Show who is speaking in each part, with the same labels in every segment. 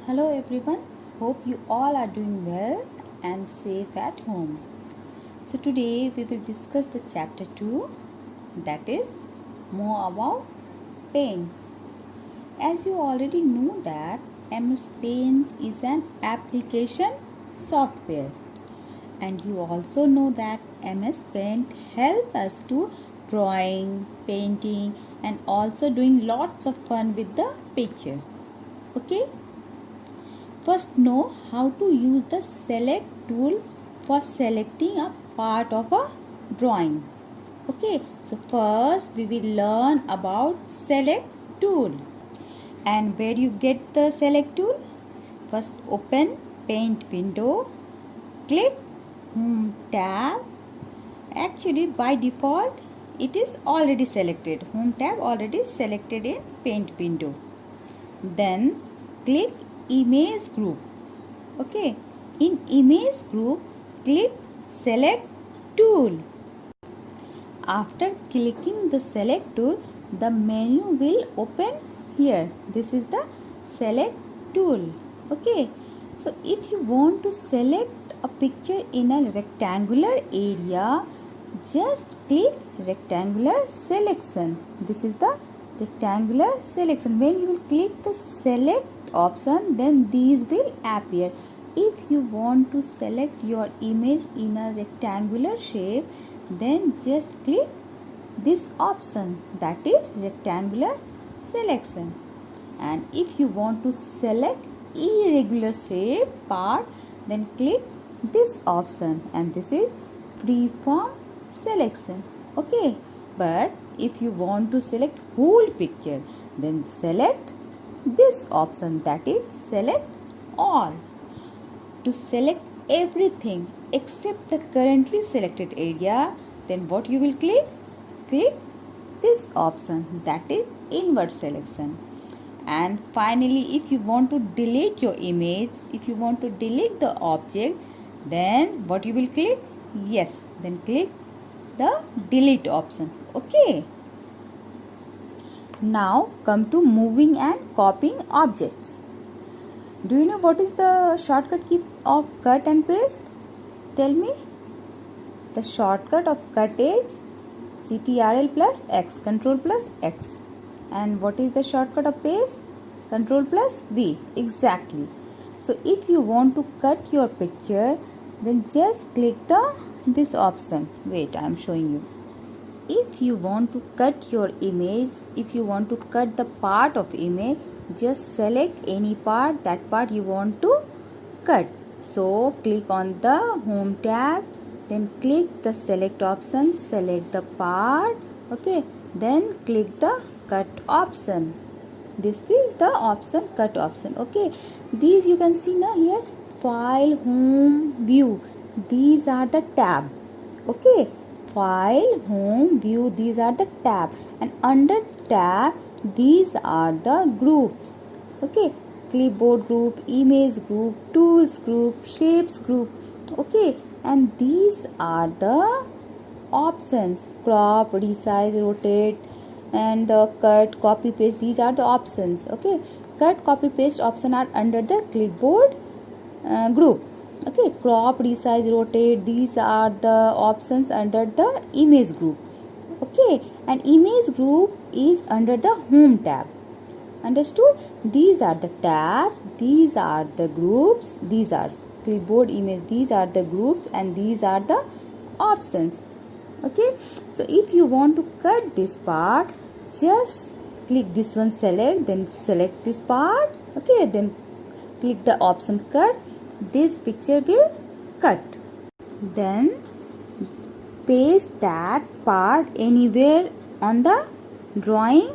Speaker 1: Hello everyone, hope you all are doing well and safe at home. So today we will discuss the chapter 2, that is more about paint. As you already know that MS Paint is an application software, and you also know that MS Paint help us to drawing, painting and also doing lots of fun with the picture. Okay? First know how to use the select tool for selecting a part of a drawing. Okay, so first we will learn about select tool. And where you get the select tool? First open paint window, click home tab. Actually by default it is already selected. Home tab already selected in paint window. Then click image group. Okay, in image group click select tool. After clicking the select tool, the menu will open here. This is the select tool. Okay, so if you want to select a picture in a rectangular area, just click rectangular selection. This is the rectangular selection. When you will click the select option, then these will appear. If you want to select your image in a rectangular shape, then just click this option, that is rectangular selection. And if you want to select irregular shape part, then click this option, and this is freeform selection. Okay, but if you want to select whole picture, then select this option, that is select all. To select everything except the currently selected area, then what you will click? Click this option, that is invert selection. And finally, if you want to delete your image, if you want to delete the object, then what you will click? Yes, then click the delete option. Okay. Now come to moving and copying objects. Do you know what is the shortcut key of cut and paste? Tell me. The shortcut of cut is CTRL plus X, Control plus X. And what is the shortcut of paste? Control plus V. Exactly. So if you want to cut your picture, then just click this option. Wait, I am showing you. If you want to cut your image, if you want to cut the part of image, just select any part, that part you want to cut. So click on the home tab, then click the select option, select the part. Okay, then click the cut option. This is the option, cut option. Okay, these you can see now here, file, home, view. These are the tab. Okay, file, home, view, these are the tab, and under tab these are the groups. Okay, clipboard group, image group, tools group, shapes group. Okay, and these are the options: crop, resize, rotate, and the cut, copy, paste. These are the options. Okay, cut, copy, paste option are under the clipboard group. Okay, crop, resize, rotate, these are the options under the image group. Okay, and image group is under the home tab. Understood? These are the tabs, these are the groups, these are clipboard, image, these are the groups, and these are the options. Okay, so if you want to cut this part, just click this one, select, then select this part. Okay, then click the option cut. This picture will cut. Then paste that part anywhere on the drawing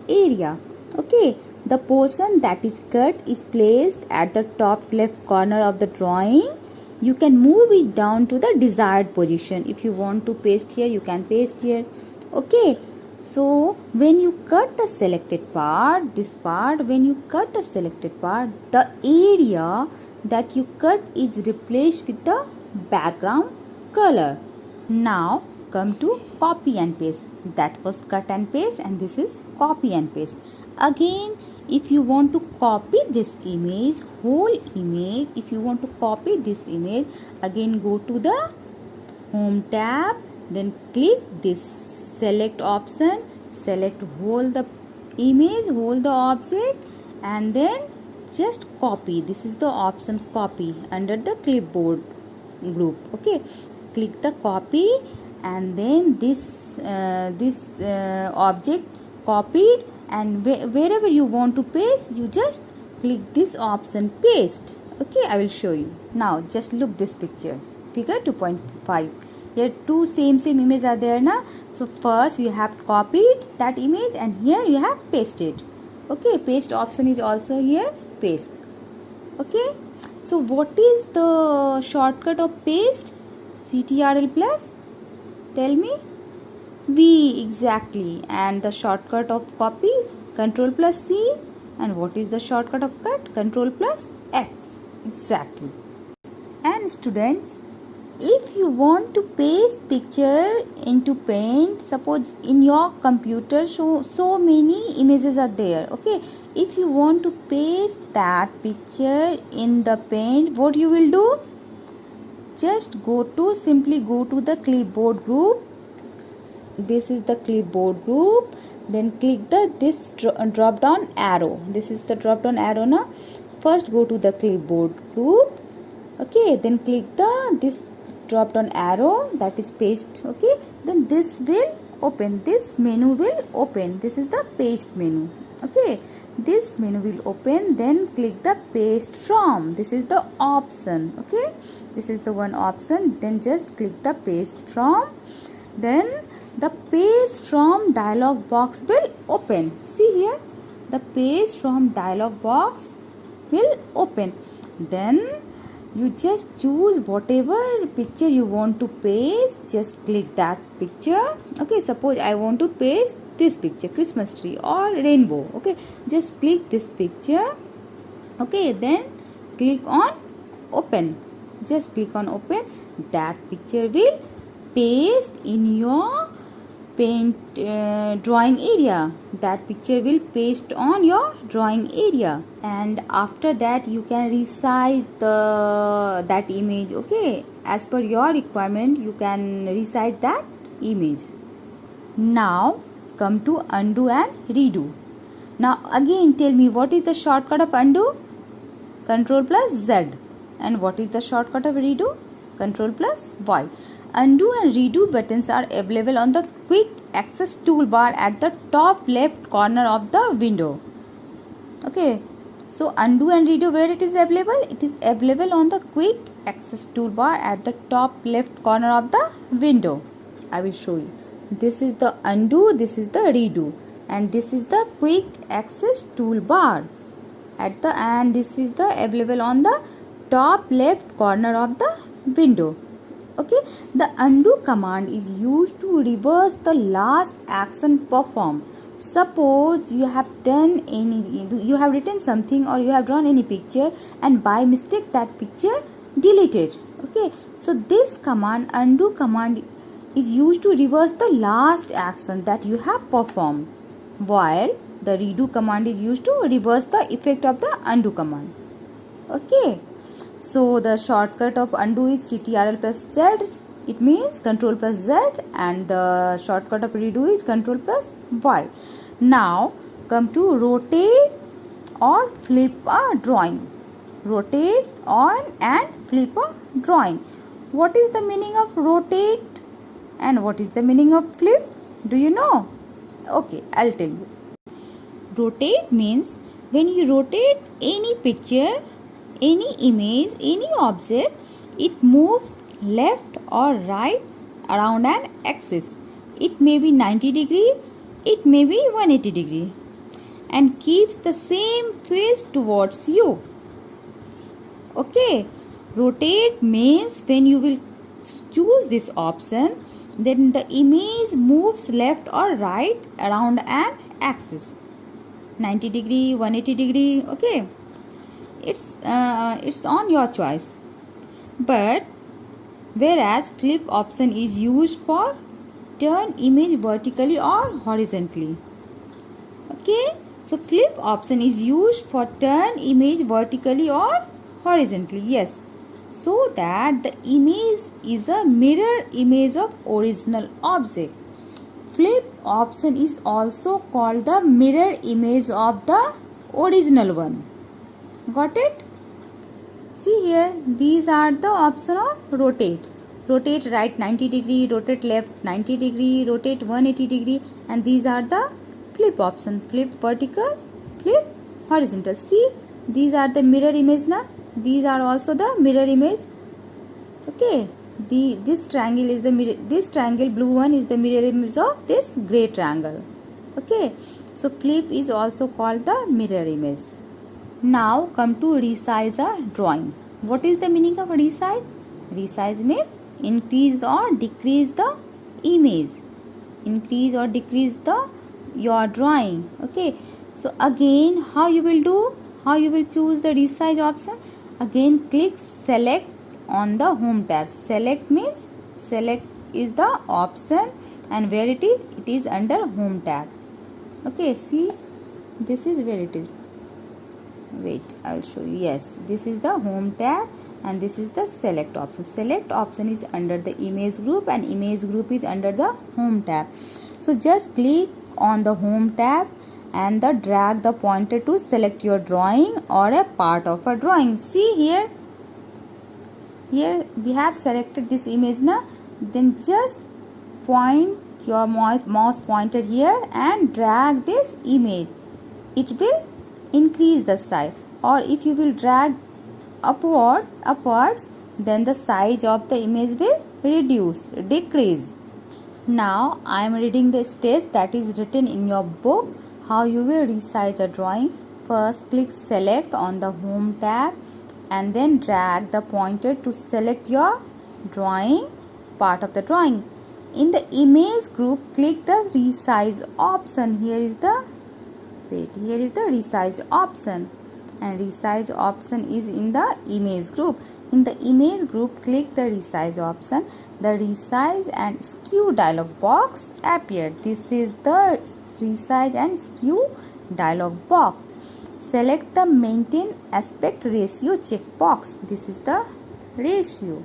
Speaker 1: area. Okay, the portion that is cut is placed at the top left corner of the drawing. You can move it down to the desired position. If you want to paste here, you can paste here. Okay, so when you cut a selected part, this part, when you cut a selected part, the area that you cut is replaced with the background color. Now come to copy and paste. That was cut and paste, and this is copy and paste. Again, if you want to copy this image, whole image, if you want to copy this image, again go to the home tab, then click this select option, select whole the image, whole the object, and then just copy. This is the option copy under the clipboard group. Okay, click the copy, and then this object copied, and wherever you want to paste, you just click this option paste. Okay, I will show you. Now just look this picture, figure 2.5. Here two same images are there na. So first you have copied that image, and here you have pasted. Okay, paste option is also here, paste. Okay, so what is the shortcut of paste? CTRL plus, tell me. V, exactly. And the shortcut of copy is Control plus C. And what is the shortcut of cut? Control plus X, exactly. And students, if you want to paste picture into Paint, suppose in your computer so many images are there. Okay, if you want to paste that picture in the Paint, what you will do? Just simply go to the clipboard group. This is the clipboard group. Then click this drop down arrow. This is the drop down arrow now. First go to the clipboard group. Okay, then click this drop down arrow, that is paste. Okay, then this will open, this menu will open. This is the paste menu. Okay, this menu will open, then click the paste from. This is the option. Okay, this is the one option, then just click the paste from. Then the paste from dialog box will open. See here, the paste from dialog box will open. Then you just choose whatever picture you want to paste, just click that picture. Okay, suppose I want to paste this picture, Christmas tree or rainbow. Okay, just click this picture. Okay, then click on open. Just click on open. That picture will paste in your Paint drawing area. That picture will paste on your drawing area, and after that you can resize that image. Okay, as per your requirement you can resize that image. Now come to undo and redo. Now again tell me, what is the shortcut of undo? Control plus Z. And what is the shortcut of redo? Control plus Y. Undo and redo buttons are available on the quick access toolbar at the top left corner of the window. Okay, so undo and redo, where it is available? It is available on the quick access toolbar at the top left corner of the window. I will show you. This is the undo, this is the redo, and this is the quick access toolbar and this is the available on the top left corner of the window. Okay, the undo command is used to reverse the last action performed. Suppose you have written something or you have drawn any picture, and by mistake that picture deleted. Okay, so this command, undo command, is used to reverse the last action that you have performed, while the redo command is used to reverse the effect of the undo command. Okay, so the shortcut of undo is CTRL plus Z. It means Control plus Z, and the shortcut of redo is Control plus Y. Now come to rotate or flip a drawing. Rotate on and flip a drawing. What is the meaning of rotate and what is the meaning of flip? Do you know? Okay, I'll tell you. Rotate means when you rotate any picture, any image, any object, it moves left or right around an axis. It may be 90 degree, it may be 180 degree, and keeps the same face towards you. Okay, rotate means when you will choose this option, then the image moves left or right around an axis, 90 degree, 180 degree. Okay, it's on your choice. But whereas flip option is used for turn image vertically or horizontally. Okay, So flip option is used for turn image vertically or horizontally. Yes. So that the image is a mirror image of original object. Flip option is also called the mirror image of the original one. Got it? See here, these are the option of rotate. Rotate right 90 degree, rotate left 90 degree, rotate 180 degree, and these are the flip option. Flip vertical, flip horizontal. See, these are the mirror image na. These are also the mirror image. Okay, this triangle is the mirror. This triangle blue one is the mirror image of this gray triangle. Okay, so flip is also called the mirror image. Now come to resize a drawing. What is the meaning of resize? Resize means increase or decrease the image. Increase or decrease your drawing. Okay. So again, how you will do? How you will choose the resize option? Again, click select on the home tab. Select means select is the option, and where it is? It is under home tab. Okay. See, this is where it is. Wait, I will show you. Yes, this is the home tab and this is the select option. Select option is under the image group and image group is under the home tab. So just click on the home tab and drag the pointer to select your drawing or a part of a drawing. See here. Here we have selected this image now. Then just point your mouse pointer here and drag this image. It will increase the size, or if you will drag upwards, then the size of the image will decrease. Now I am reading the steps that is written in your book how you will resize a drawing. First, click select on the home tab and then drag the pointer to select your drawing part of the drawing. In the image group, click the resize option. Here is the resize option, and resize option is in the image group. In the image group, click the resize option. The resize and skew dialog box appear. This is the resize and skew dialog box. Select the maintain aspect ratio checkbox. This is the ratio,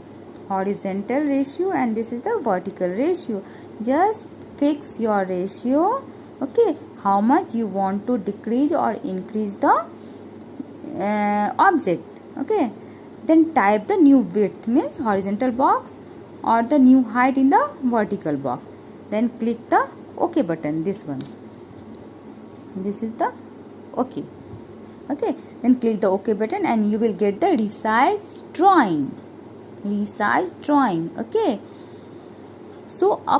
Speaker 1: horizontal ratio, and this is the vertical ratio. Just fix your ratio. Okay, how much you want to decrease or increase the object. Okay, then type the new width means horizontal box or the new height in the vertical box. Then click the OK button, this one. This is the OK. Okay, then click the OK button and you will get the resize drawing. Okay, so a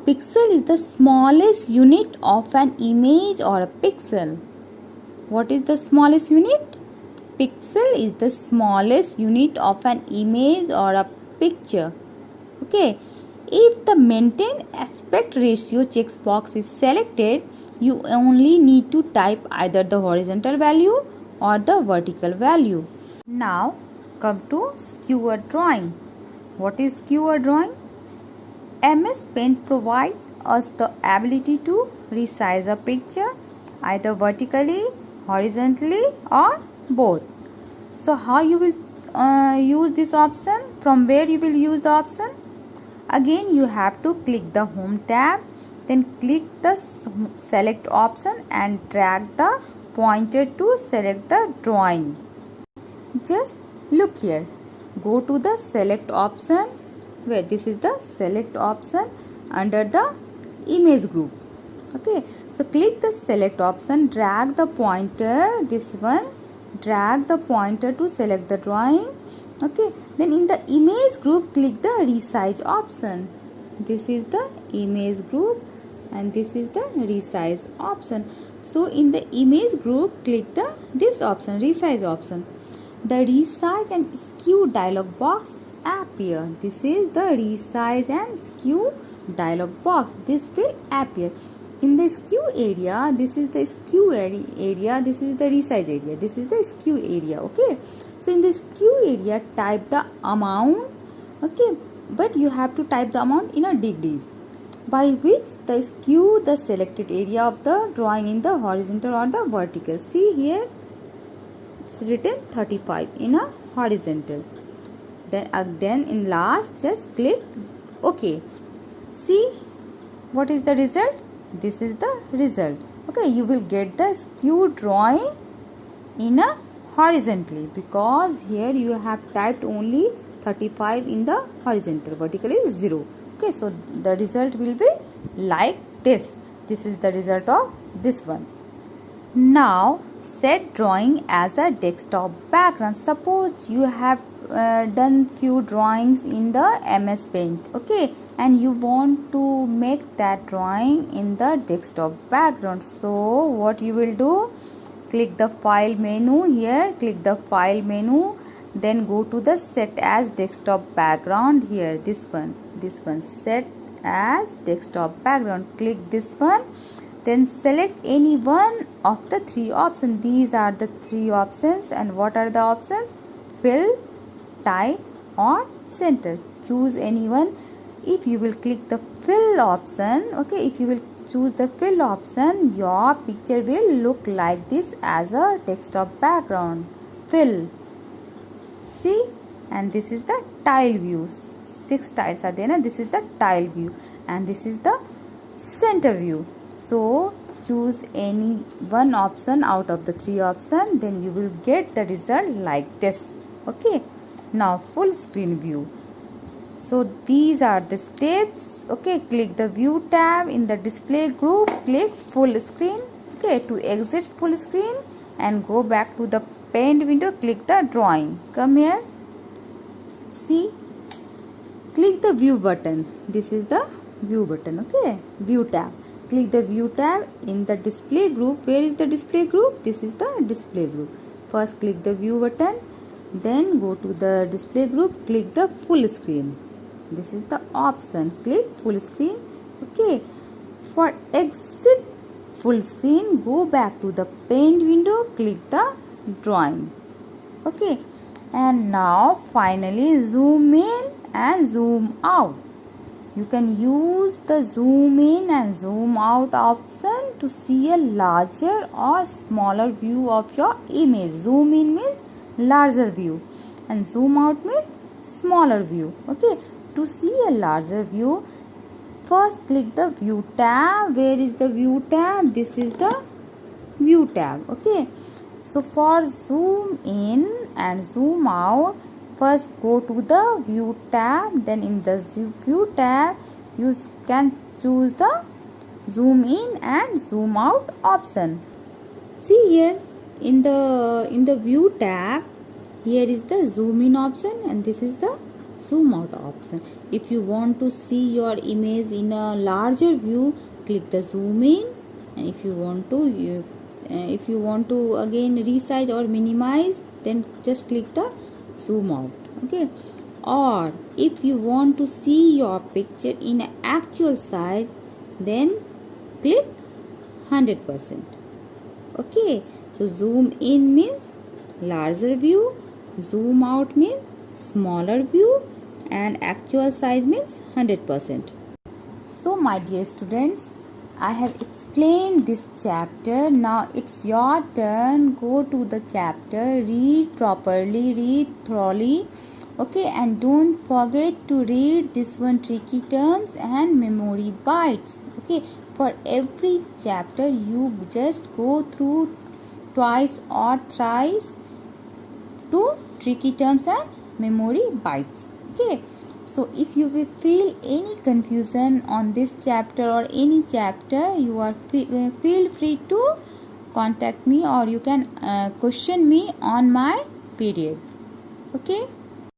Speaker 1: pixel is the smallest unit of an image or a pixel. What is the smallest unit? Pixel is the smallest unit of an image or a picture. Okay, if the maintain aspect ratio checkbox is selected, you only need to type either the horizontal value or the vertical value. Now come to skewer drawing. What is skewer drawing? MS Paint provides us the ability to resize a picture either vertically, horizontally, or both. So how you will use this option? From where you will use the option? Again, you have to click the home tab, then click the select option and drag the pointer to select the drawing. Just look here. Go to the select option. Where this is the select option under the image group. Okay, so click the select option, drag the pointer, this one, drag the pointer to select the drawing. Okay, then in the image group, click the resize option. This is the image group and this is the resize option. So in the image group, click this option, resize option. The resize and skew dialog box appear. This is the resize and skew dialog box. This will appear. In the skew area, this is the skew area, this is the resize area, this is the skew area. Okay, so in the skew area, type the amount. Okay, but you have to type the amount in a degrees. by which the skew the selected area of the drawing in the horizontal or the vertical. See here, it's written 35 in a horizontal. Then in last, just click OK. See what is the result? This is the result. Okay, you will get the skew drawing in a horizontally, because here you have typed only 35 in the horizontal, vertical is 0. Okay, so the result will be like this. This is the result of this one. Now set drawing as a desktop background. Suppose you have done few drawings in the MS Paint, okay, and you want to make that drawing in the desktop background. So what you will do, click the file menu here, click the file menu, then go to the set as desktop background here, this one set as desktop background, click this one, then select any one of the three options. These are the three options, and what are the options? Fill, type or center. Choose any one. If you will click the fill option, okay, if you will choose the fill option, your picture will look like this as a desktop background. Fill. See, and this is the tile view. 6 tiles are there, and this is the tile view, and this is the center view. So choose any one option out of the 3 options, then you will get the result like this. Okay, now full screen view. So these are the steps. Okay, click the view tab in the display group, click full screen. Okay, to exit full screen and go back to the paint window, click the drawing. Come here. See, click the view button. This is the view button. Okay, view tab. Click the view tab in the display group. Where is the display group? This is the display group. First click the view button, then go to the display group, click the full screen. This is the option, click full screen. Okay, for exit full screen, go back to the paint window, click the drawing. Okay, and now finally zoom in and zoom out. You can use the zoom in and zoom out option to see a larger or smaller view of your image. Zoom in means larger view and zoom out means smaller view. Okay, to see a larger view, first click the view tab. Where is the view tab? This is the view tab. Okay, so for zoom in and zoom out, first go to the view tab, then in the view tab you can choose the zoom in and zoom out option. See here in the view tab, here is the zoom in option and this is the zoom out option. If you want to see your image in a larger view, click the zoom in, and if you want to again resize or minimize, then just click the zoom out. Okay, or if you want to see your picture in actual size, then click 100%. Okay, so zoom in means larger view, zoom out means smaller view, and actual size means 100%. So my dear students, I have explained this chapter. Now it's your turn. Go to the chapter, read properly, read thoroughly. Okay, and don't forget to read this one, tricky terms and memory bites. Okay, for every chapter you just go through twice or thrice to tricky terms and memory bites. Okay, so if you will feel any confusion on this chapter or any chapter, you are feel free to contact me, or you can question me on my period. Okay.